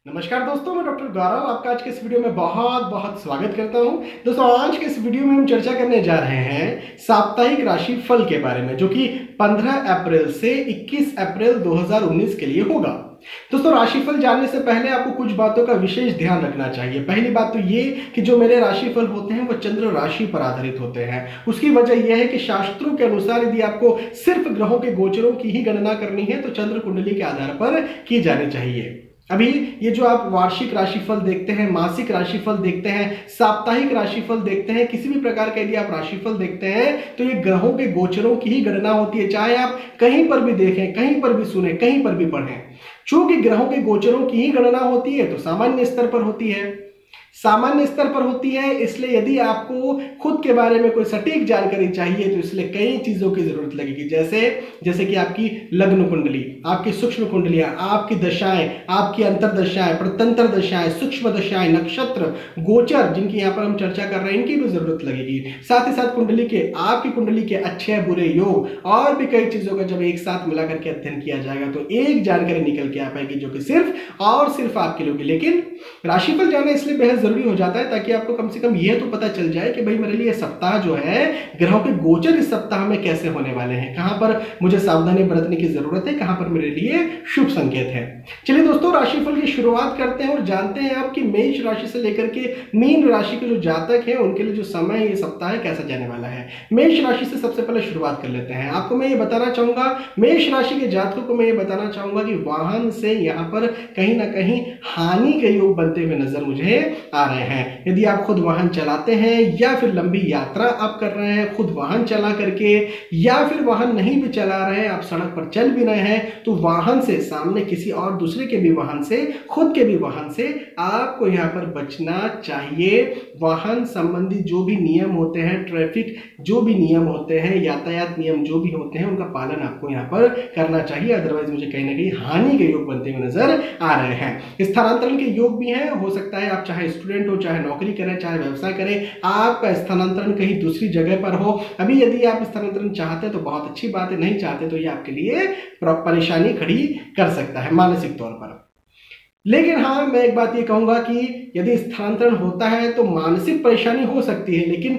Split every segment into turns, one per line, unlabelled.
नमस्कार दोस्तों, मैं डॉक्टर गौरव आपका आज के इस वीडियो में बहुत बहुत स्वागत करता हूं। दोस्तों, आज के इस वीडियो में हम चर्चा करने जा रहे हैं साप्ताहिक राशि फल के बारे में, जो कि 15 अप्रैल से 21 अप्रैल 2019 के लिए होगा। दोस्तों, राशिफल जानने से पहले आपको कुछ बातों का विशेष ध्यान रखना चाहिए। पहली बात तो ये कि जो मेरे राशिफल होते हैं वो चंद्र राशि पर आधारित होते हैं। उसकी वजह यह है कि शास्त्रों के अनुसार यदि आपको सिर्फ ग्रहों के गोचरों की ही गणना करनी है तो चंद्र कुंडली के आधार पर की जानी चाहिए। अभी ये जो आप वार्षिक राशिफल देखते हैं, मासिक राशिफल देखते हैं, साप्ताहिक राशिफल देखते हैं, किसी भी प्रकार का यदि आप राशिफल देखते हैं तो ये ग्रहों के गोचरों की ही गणना होती है। चाहे आप कहीं पर भी देखें, कहीं पर भी सुने, कहीं पर भी पढ़ें, चूंकि ग्रहों के गोचरों की ही गणना होती है तो सामान्य स्तर पर होती है। सामान्य स्तर पर होती है, इसलिए यदि आपको खुद के बारे में कोई सटीक जानकारी चाहिए तो इसलिए कई चीजों की जरूरत लगेगी। जैसे कि आपकी लग्न कुंडली, आपकी सूक्ष्म कुंडलियां, आपकी दशाएं, आपकी अंतरदशाएं, प्रत्यंतर दशाएं, सूक्ष्म दशाएं, नक्षत्र, गोचर, जिनकी यहां पर हम चर्चा कर रहे हैं, इनकी भी जरूरत लगेगी। साथ ही साथ कुंडली के, आपकी कुंडली के अच्छे बुरे योग और भी कई चीजों का जब एक साथ मिला करके अध्ययन किया जाएगा तो एक जानकारी निकल के आ पाएगी जो कि सिर्फ और सिर्फ आपके लिए होगी। लेकिन राशिफल जानना इसलिए बेहद जरूरी हो जाता है ताकि आपको कम से कम यह तो पता चल जाए कि भाई मेरे लिए सप्ताह जो है, ग्रहों के गोचर इस सप्ताह में कैसे होने वाले हैं, कहां पर मुझे सावधानी बरतने की जरूरत है, कहां पर मेरे लिए शुभ संकेत है। चलिए दोस्तों, राशिफल की शुरुआत करते हैं और जानते हैं आप कि मेष राशि से लेकर के मीन राशि के जो जातक हैं उनके लिए जो समय है, ये सप्ताह कैसा जाने वाला है। मेष राशि से सबसे पहले शुरुआत कर लेते हैं। आपको मैं ये बताना चाहूंगा, मेष राशि के जातकों को मैं ये बताना चाहूंगा कि वाहन से यहां पर कहीं ना कहीं हानि के योग बनते हुए नजर मुझे आ रहे हैं। यदि आप खुद वाहन चलाते हैं या फिर लंबी यात्रा आप कर रहे हैं खुद वाहन चला करके, या फिर वाहन नहीं भी चला रहे हैं, आप सड़क पर चल भी रहे हैं, तो वाहन से, सामने किसी और दूसरे के भी वाहन से, खुद के भी वाहन से आपको यहां पर बचना चाहिए। वाहन संबंधी जो भी नियम होते हैं, ट्रैफिक जो भी नियम होते हैं, यातायात नियम जो भी होते हैं, उनका पालन आपको यहां पर करना चाहिए। अदरवाइज मुझे कहीं ना कहीं हानि के योग बनते हुए नजर आ रहे हैं। स्थानांतरण के योग भी हैं। हो सकता है आप चाहे स्टूडेंट हो, चाहे नौकरी करें, चाहे व्यवसाय करें, आपका स्थानांतरण कहीं दूसरी जगह पर हो। अभी यदि आप स्थानांतरण चाहते हैं तो बहुत अच्छी बात है, नहीं चाहते तो ये आपके लिए परेशानी खड़ी कर सकता है मानसिक तौर पर। लेकिन हाँ, मैं एक बात ये कहूंगा कि यदि स्थानांतरण होता है तो मानसिक परेशानी हो सकती है, लेकिन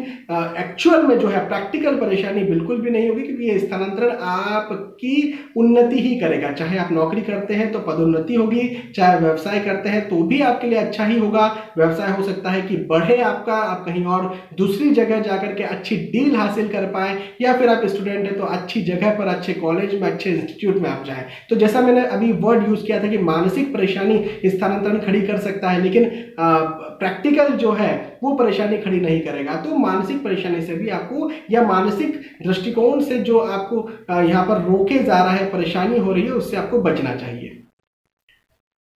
एक्चुअल में जो है प्रैक्टिकल परेशानी बिल्कुल भी नहीं होगी, क्योंकि ये स्थानांतरण आपकी उन्नति ही करेगा। चाहे आप नौकरी करते हैं तो पदोन्नति होगी, चाहे व्यवसाय करते हैं तो भी आपके लिए अच्छा ही होगा। व्यवसाय हो सकता है कि बढ़े आपका, आप कहीं और दूसरी जगह जाकर के अच्छी डील हासिल कर पाए, या फिर आप स्टूडेंट है तो अच्छी जगह पर, अच्छे कॉलेज में, अच्छे इंस्टीट्यूट में आप जाएं। तो जैसा मैंने अभी वर्ड यूज किया था कि मानसिक परेशानी स्थानांतरण खड़ी कर सकता है, लेकिन प्रैक्टिकल जो है वो परेशानी खड़ी नहीं करेगा। तो मानसिक परेशानी से भी आपको, या मानसिक दृष्टिकोण से जो आपको यहां पर रोके जा रहा है, परेशानी हो रही है, उससे आपको बचना चाहिए।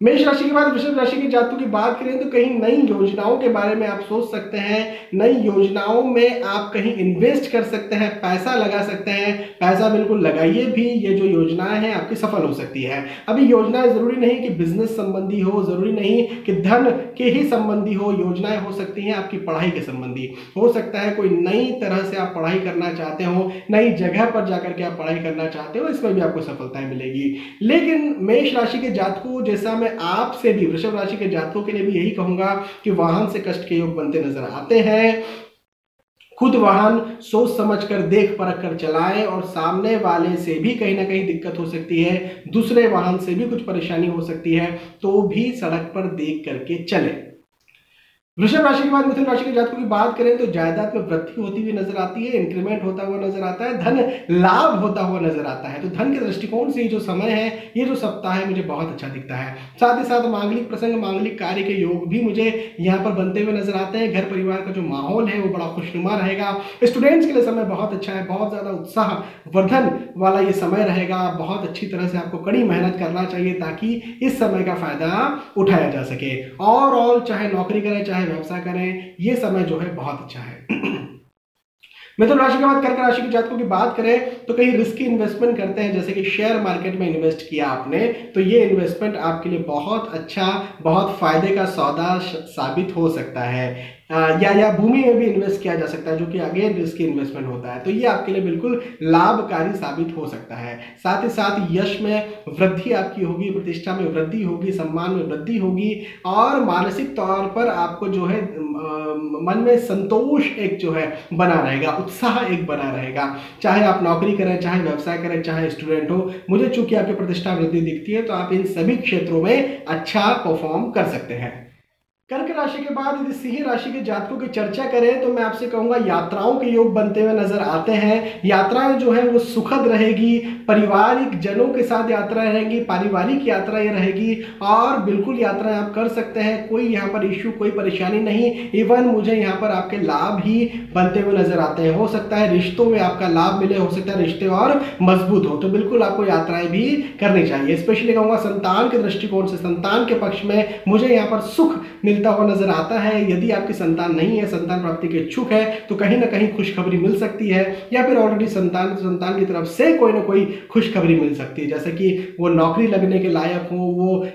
मेष राशि के बाद वृषभ राशि के जातकों की बात करें तो कहीं नई योजनाओं के बारे में आप सोच सकते हैं। नई योजनाओं में आप कहीं इन्वेस्ट कर सकते हैं, पैसा लगा सकते हैं। पैसा बिल्कुल लगाइए भी, ये जो योजनाएं हैं आपकी सफल हो सकती है। अभी योजनाएं जरूरी नहीं कि बिजनेस संबंधी हो, जरूरी नहीं कि धन के ही संबंधी हो। योजनाएं हो सकती हैं आपकी पढ़ाई के संबंधी। हो सकता है कोई नई तरह से आप पढ़ाई करना चाहते हो, नई जगह पर जाकर के आप पढ़ाई करना चाहते हो, इसमें भी आपको सफलताएं मिलेगी। लेकिन मेष राशि के जातकों, जैसा मैं आपसे भी वृषभ राशि के जातकों के लिए भी यही कहूंगा कि वाहन से कष्ट के योग बनते नजर आते हैं। खुद वाहन सोच समझकर, देख परख कर चलाएं, और सामने वाले से भी कहीं ना कहीं दिक्कत हो सकती है, दूसरे वाहन से भी कुछ परेशानी हो सकती है, तो भी सड़क पर देख करके चलें। वृषभ राशि के बाद मिथुन राशि के जातकों की बात करें तो जायदाद में वृद्धि होती हुई नजर आती है, इंक्रीमेंट होता हुआ नजर आता है, धन लाभ होता हुआ नजर आता है। तो धन के दृष्टिकोण से ये जो समय है, ये जो सप्ताह है, मुझे बहुत अच्छा दिखता है। साथ ही साथ मांगलिक प्रसंग, मांगलिक कार्य के योग भी मुझे यहाँ पर बनते हुए नजर आते हैं। घर परिवार का जो माहौल है वो बड़ा खुशनुमा रहेगा। स्टूडेंट्स के लिए समय बहुत अच्छा है, बहुत ज्यादा उत्साह वर्धन वाला ये समय रहेगा। बहुत अच्छी तरह से आपको कड़ी मेहनत करना चाहिए ताकि इस समय का फायदा उठाया जा सके। और चाहे नौकरी करें, चाहे व्यवसाय करें, ये समय जो है बहुत अच्छा है। मिथुन राशि के बाद कर्क राशि के जातकों की बात करें तो कहीं रिस्की इन्वेस्टमेंट करते हैं, जैसे कि शेयर मार्केट में इन्वेस्ट किया आपने, तो ये इन्वेस्टमेंट आपके लिए बहुत अच्छा, बहुत फायदे का सौदा साबित हो सकता है। या भूमि में भी इन्वेस्ट किया जा सकता है, जो कि अगेन रिस्की इन्वेस्टमेंट होता है। तो ये आपके लिए बिल्कुल लाभकारी साबित हो सकता है। साथ ही साथ यश में वृद्धि आपकी होगी, प्रतिष्ठा में वृद्धि होगी, सम्मान में वृद्धि होगी, और मानसिक तौर पर आपको जो है मन में संतोष एक जो है बना रहेगा, उत्साह एक बना रहेगा। चाहे आप नौकरी करें, चाहे व्यवसाय करें, चाहे स्टूडेंट हो, मुझे चूंकि आपकी प्रतिष्ठा वृद्धि दिखती है, तो आप इन सभी क्षेत्रों में अच्छा परफॉर्म कर सकते हैं। कर्क राशि के बाद यदि सिंह राशि के जातकों की चर्चा करें तो मैं आपसे कहूंगा यात्राओं के योग बनते हुए नजर आते हैं। यात्राएं जो है वो सुखद रहेगी, पारिवारिक जनों के साथ यात्राएं रहेंगी, पारिवारिक यात्राएं रहेगी, और बिल्कुल यात्राएं आप कर सकते हैं। कोई यहाँ पर इश्यू, कोई परेशानी नहीं। इवन मुझे यहाँ पर आपके लाभ ही बनते हुए नजर आते हैं। हो सकता है रिश्तों में आपका लाभ मिले, हो सकता है रिश्ते और मजबूत हो, तो बिल्कुल आपको यात्राएं भी करनी चाहिए। स्पेशली कहूंगा संतान के दृष्टिकोण से, संतान के पक्ष में मुझे यहाँ पर सुख मिलता हुआ नजर आता है। यदि आपकी संतान नहीं है, संतान प्राप्ति के इच्छुक है, तो कहीं ना कहीं खुशखबरी मिल सकती है, या फिर ऑलरेडी संतान की तरफ से कोई ना कोई खुशखबरी मिल सकती है, जैसे कि वो नौकरी लगने के लायक हो, वो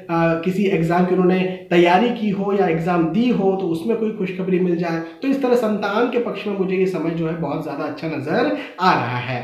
किसी एग्जाम की उन्होंने तैयारी की हो या एग्जाम दी हो, तो उसमें कोई खुशखबरी मिल जाए। तो इस तरह संतान के पक्ष में मुझे ये समय जो है बहुत ज्यादा अच्छा नजर आ रहा है।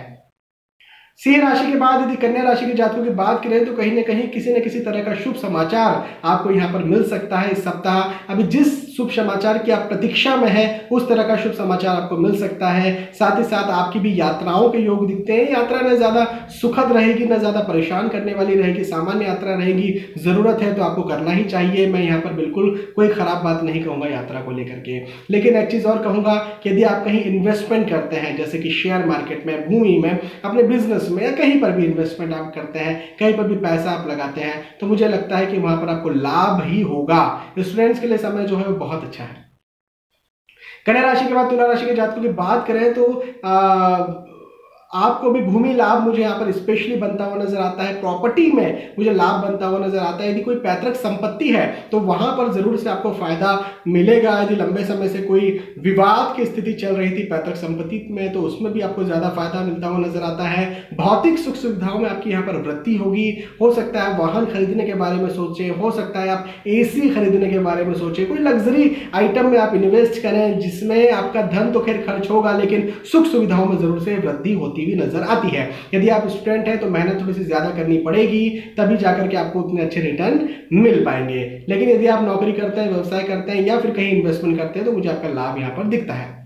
सिंह राशि के बाद यदि कन्या राशि के जातकों की बात करें तो कहीं ना कहीं किसी न किसी तरह का शुभ समाचार आपको यहाँ पर मिल सकता है इस सप्ताह। अभी जिस शुभ समाचार की आप प्रतीक्षा में है, उस तरह का शुभ समाचार आपको मिल सकता है। साथ ही साथ आपकी भी यात्राओं के योग दिखते हैं। यात्रा न ज्यादा सुखद रहेगी, न ज्यादा परेशान करने वाली रहेगी, सामान्य यात्रा रहेगी। जरूरत है तो आपको करना ही चाहिए। मैं यहाँ पर बिल्कुल कोई खराब बात नहीं कहूंगा यात्रा को लेकर के। लेकिन एक चीज और कहूंगा कि यदि आप कहीं इन्वेस्टमेंट करते हैं, जैसे कि शेयर मार्केट में, भूमि में, अपने बिजनेस में, या कहीं पर भी इन्वेस्टमेंट आप करते हैं, कहीं पर भी पैसा आप लगाते हैं, तो मुझे लगता है कि वहां पर आपको लाभ ही होगा। स्टूडेंट्स के लिए समय जो है वो बहुत अच्छा है। कन्या राशि के बाद तुला राशि के जातकों की बात करें तो आपको भी भूमि लाभ मुझे यहाँ पर स्पेशली बनता हुआ नजर आता है। प्रॉपर्टी में मुझे लाभ बनता हुआ नजर आता है। यदि कोई पैतृक संपत्ति है तो वहां पर जरूर से आपको फायदा मिलेगा। यदि लंबे समय से कोई विवाद की स्थिति चल रही थी पैतृक संपत्ति में, तो उसमें भी आपको ज्यादा फायदा मिलता हुआ नजर आता है। भौतिक सुख सुविधाओं में आपकी यहाँ पर वृद्धि होगी। हो सकता है वाहन खरीदने के बारे में सोचें, हो सकता है आप AC खरीदने के बारे में सोचें, कोई लग्जरी आइटम में आप इन्वेस्ट करें, जिसमें आपका धन तो खैर खर्च होगा, लेकिन सुख सुविधाओं में जरूर से वृद्धि होती भी नजर आती है। यदि आप स्टूडेंट हैं तो मेहनत थोड़ी सी ज्यादा करनी पड़ेगी, तभी जाकर के आपको उतने अच्छे रिटर्न मिल पाएंगे। लेकिन यदि आप नौकरी करते हैं, व्यवसाय करते हैं, या फिर कहीं इन्वेस्टमेंट करते हैं, तो मुझे आपका लाभ यहां पर दिखता है।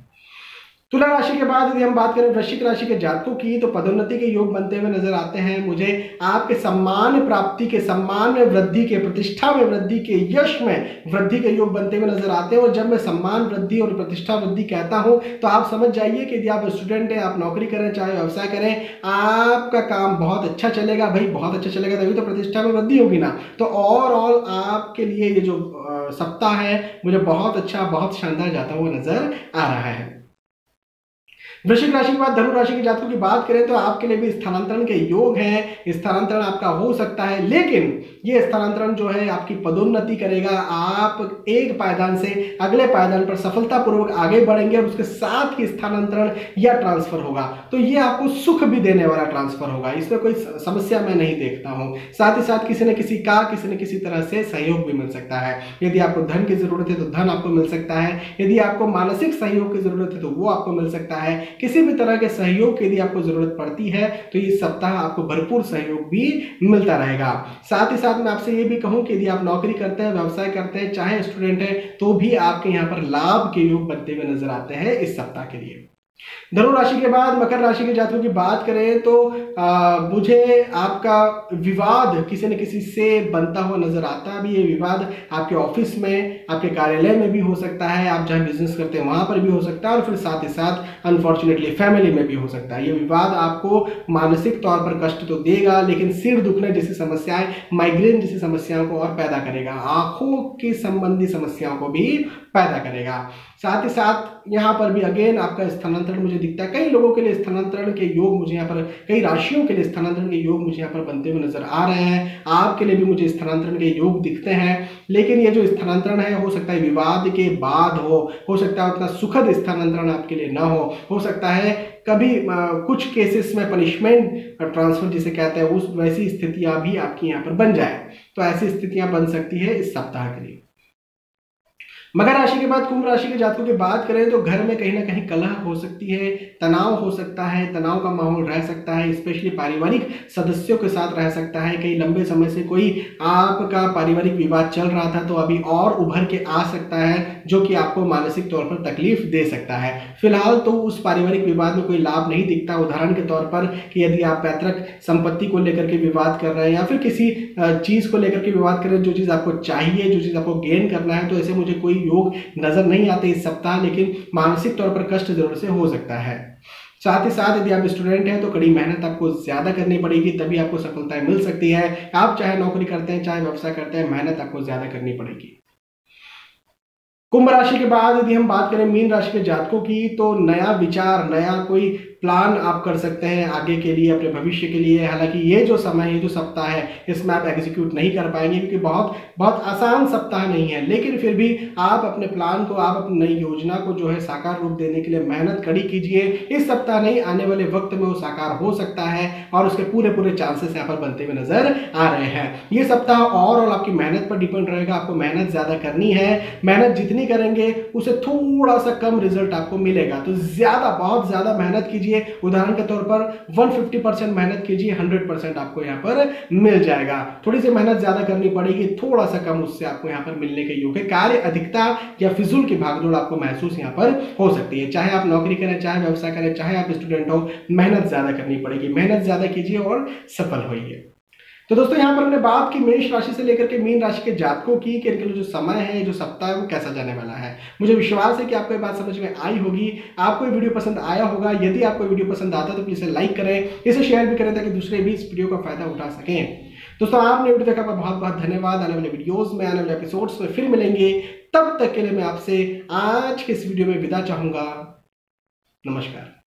तुला राशि के बाद यदि हम बात करें वृश्चिक राशि के जातकों की, तो पदोन्नति के योग बनते हुए नजर आते हैं। मुझे आपके सम्मान प्राप्ति के, सम्मान में वृद्धि के, प्रतिष्ठा में वृद्धि के, यश में वृद्धि के योग बनते हुए नजर आते हैं। और जब मैं सम्मान वृद्धि और प्रतिष्ठा वृद्धि कहता हूं, तो आप समझ जाइए कि यदि आप स्टूडेंट हैं, आप नौकरी करें, चाहे व्यवसाय करें, आपका काम बहुत अच्छा चलेगा। भाई बहुत अच्छा चलेगा तभी तो प्रतिष्ठा में वृद्धि होगी ना। तो ओवरऑल आपके लिए ये जो सप्ताह है मुझे बहुत अच्छा, बहुत शानदार जाता हुआ नजर आ रहा है। वृश्चिक राशि के बाद धनु राशि के जातकों की बात करें तो आपके लिए भी स्थानांतरण के योग हैं। स्थानांतरण आपका हो सकता है, लेकिन ये स्थानांतरण जो है आपकी पदोन्नति करेगा। आप एक पायदान से अगले पायदान पर सफलतापूर्वक आगे बढ़ेंगे, और उसके साथ ही स्थानांतरण या ट्रांसफर होगा। तो ये आपको सुख भी देने वाला ट्रांसफर होगा, इसमें कोई समस्या मैं नहीं देखता हूं। साथ ही साथ किसी न किसी तरह से सहयोग भी मिल सकता है। यदि आपको धन की जरूरत है तो धन आपको मिल सकता है। यदि आपको मानसिक सहयोग की जरूरत है तो वो आपको मिल सकता है। किसी भी तरह के सहयोग की यदि आपको जरूरत पड़ती है तो इस सप्ताह आपको भरपूर सहयोग भी मिलता रहेगा। साथ ही साथ मैं आपसे ये भी कहूं कि यदि आप नौकरी करते हैं, व्यवसाय करते हैं, चाहे स्टूडेंट हैं, तो भी आपके यहाँ पर लाभ के योग बनते हुए नजर आते हैं इस सप्ताह के लिए। धनु राशि के बाद मकर राशि के जातकों की बात करें तो मुझे आपका विवाद किसी न किसी से बनता हुआ नजर आता है। अभी ये विवाद आपके ऑफिस में, आपके कार्यालय में भी हो सकता है, आप जहां बिजनेस करते हैं वहां पर भी हो सकता है, और फिर साथ ही साथ अनफॉर्चुनेटली फैमिली में भी हो सकता है। ये विवाद आपको मानसिक तौर पर कष्ट तो देगा, लेकिन सिर दुखने जैसी समस्याएं, माइग्रेन जैसी समस्याओं को और पैदा करेगा, आंखों की संबंधी समस्याओं को भी पैदा करेगा। साथ ही साथ यहाँ पर भी अगेन आपका स्थानांतरण मुझे दिखता है। कई लोगों के लिए स्थानांतरण के योग मुझे यहाँ पर, कई राशियों के लिए स्थानांतरण के योग मुझे यहाँ पर बनते हुए नजर आ रहे हैं। आपके लिए भी मुझे स्थानांतरण के योग दिखते हैं, लेकिन ये जो स्थानांतरण है हो सकता है विवाद के बाद हो सकता है उतना सुखद स्थानांतरण आपके लिए ना हो सकता है कभी कुछ केसेस में पनिशमेंट ट्रांसफर जिसे कहते हैं, उस वैसी स्थितियां भी आपकी यहाँ पर बन जाए। तो ऐसी स्थितियां बन सकती है इस सप्ताह के लिए। मकर राशि के बाद कुंभ राशि के जातकों की बात करें तो घर में कहीं ना कहीं कलह हो सकती है, तनाव हो सकता है, तनाव का माहौल रह सकता है, स्पेशली पारिवारिक सदस्यों के साथ रह सकता है। कई लंबे समय से कोई आपका पारिवारिक विवाद चल रहा था तो अभी और उभर के आ सकता है, जो कि आपको मानसिक तौर पर तकलीफ दे सकता है। फिलहाल तो उस पारिवारिक विवाद में कोई लाभ नहीं दिखता। उदाहरण के तौर पर कि यदि आप पैतृक संपत्ति को लेकर के विवाद कर रहे हैं या फिर किसी चीज को लेकर के विवाद कर रहे हैं, जो चीज आपको चाहिए, जो चीज आपको गेन करना है, तो ऐसे मुझे कोई योग नजर नहीं आते इस सप्ताह, लेकिन मानसिक तौर पर कष्ट जरूर से हो सकता है। साथ ही साथ यदि आप स्टूडेंट हैं तो कड़ी मेहनत आपको ज्यादा करनी पड़ेगी, तभी आपको सफलताएं मिल सकती है। आप चाहे नौकरी करते हैं चाहे व्यवसाय करते हैं, मेहनत आपको ज्यादा करनी पड़ेगी। कुंभ राशि के बाद यदि हम बात करें मीन राशि के जातकों की, तो नया विचार, नया कोई प्लान आप कर सकते हैं आगे के लिए, अपने भविष्य के लिए। हालांकि ये जो समय है, ये जो सप्ताह है, इसमें आप एग्जीक्यूट नहीं कर पाएंगे क्योंकि बहुत बहुत आसान सप्ताह नहीं है, लेकिन फिर भी आप अपने प्लान को, आप अपनी नई योजना को जो है साकार रूप देने के लिए मेहनत कड़ी कीजिए। इस सप्ताह नहीं, आने वाले वक्त में वो साकार हो सकता है और उसके पूरे पूरे चांसेस यहाँ पर बनते हुए नजर आ रहे हैं। ये सप्ताह ओवरऑल आपकी मेहनत पर डिपेंड रहेगा। आपको मेहनत ज्यादा करनी है, मेहनत जितनी करेंगे उससे थोड़ा सा कम रिजल्ट आपको मिलेगा, तो ज्यादा, बहुत ज्यादा मेहनत कीजिए। उदाहरण के तौर पर 150% मेहनत कीजिए, 100% आपको यहां पर मिल जाएगा। थोड़ी सी मेहनत ज्यादा करनी पड़ेगी, थोड़ा सा कम उससे आपको यहां पर मिलने के योग है। कार्य अधिकता या फिजूल की भागदौड़ आपको महसूस यहां पर हो सकती है। चाहे आप नौकरी करें, चाहे व्यवसाय करें, चाहे आप स्टूडेंट हो, मेहनत ज्यादा करनी पड़ेगी। मेहनत ज्यादा कीजिए और सफल होइए। तो दोस्तों यहाँ पर हमने बात की मेष राशि से लेकर के मीन राशि के जातकों की कि इनके लिए जो समय है, जो सप्ताह है, वो कैसा जाने वाला है। मुझे विश्वास है कि आपको ये बात समझ में आई होगी, आपको ये वीडियो पसंद आया होगा। यदि आपको वीडियो पसंद आता है तो प्लीज इसे लाइक करें, इसे शेयर भी करें ताकि दूसरे भी इस वीडियो का फायदा उठा सकें। दोस्तों आपने वीडियो देखा, बहुत बहुत धन्यवाद। आने वाले वीडियोस में, आने वाले एपिसोड्स में फिर मिलेंगे। तब तक के लिए मैं आपसे आज के इस वीडियो में विदा चाहूंगा। नमस्कार।